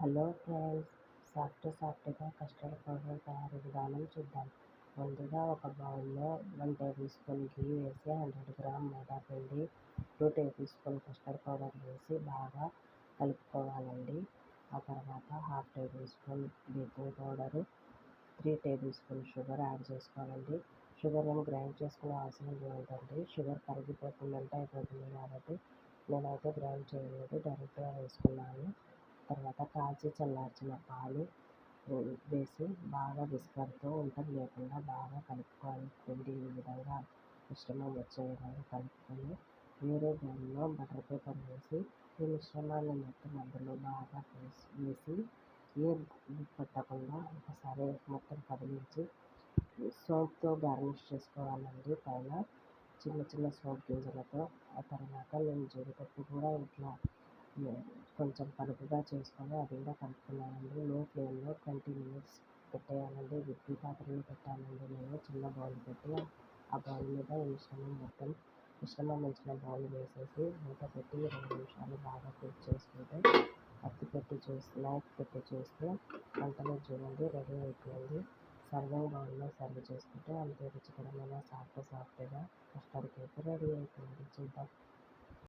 Hello friends, సాఫ్ట్గా custard powder తయారీ విధానం చూద్దాం. ముందుగా ఒక బౌల్లో 1 టేబుల్ స్పూన్ ఘీ వేసి 100 గ్రామ్ మైదా పిండి, 2 టేబుల్ స్పూన్ కస్టర్డ్ పౌడర్ వేసి బాగా కలుపుకోవాలండి. ఆ తర్వాత 1/2 table spoon baking powder, 3 table spoon sugar add చేసుకోవాలండి. షుగర్ ఏమి గ్రైండ్ చేసుకునే అవసరం లేదండి. షుగర్ కరిగిపోతుందంటే అయిపోతుంది కాబట్టి నేనైతే గ్రైండ్ చేయలేదు, డైరెక్ట్గా వేసుకున్నాను. తర్వాత కాచి చల్లార్చిన పాలు వేసి బాగా విస్కర్తో ఉంటలు లేకుండా బాగా కలుపుకోవాలి. పిండి ఈ విధంగా మిశ్రమం వచ్చే విధంగా కలుపుకొని వేరే బౌల్లో బటర్ పేపర్ వేసి ఈ మిశ్రమాన్ని మొత్తం అందులో బాగా వేసి ఏం పెట్టకుండా ఒకసారి మొత్తం కదిలించి సోప్తో గార్నిష్ చేసుకోవాలండి. పైన చిన్న చిన్న సోప్ గింజలతో. ఆ తర్వాత నేను జీడిపప్పు కూడా ఇట్లా కొంచెం పలుకుగా చేసుకొని అది కూడా కలుపుకున్నానండి. లో ఫ్లేమ్లో 20 మినిట్స్ పెట్టేయాలండి. ఇడ్లీ పాత్రలో పెట్టానండి. నేను చిన్న బౌల్ పెట్టి ఆ బౌల్ మీద ఈ మిశ్రమం ఉంచిన బౌల్ వేసేసి మూత పెట్టి 2 నిమిషాలు బాగా కుక్ చేసుకుంటే నైఫ్ పెట్టి చూస్తే వంటలో చూడండి రెడీ అయిపోయింది. సర్వింగ్ బౌల్లో సర్వ్ చేసుకుంటే అంతే రుచికరమైన సాఫ్ట్గా కస్టర్డ్ కేక్ రెడీ అయిపోయింది. చూద్దాం.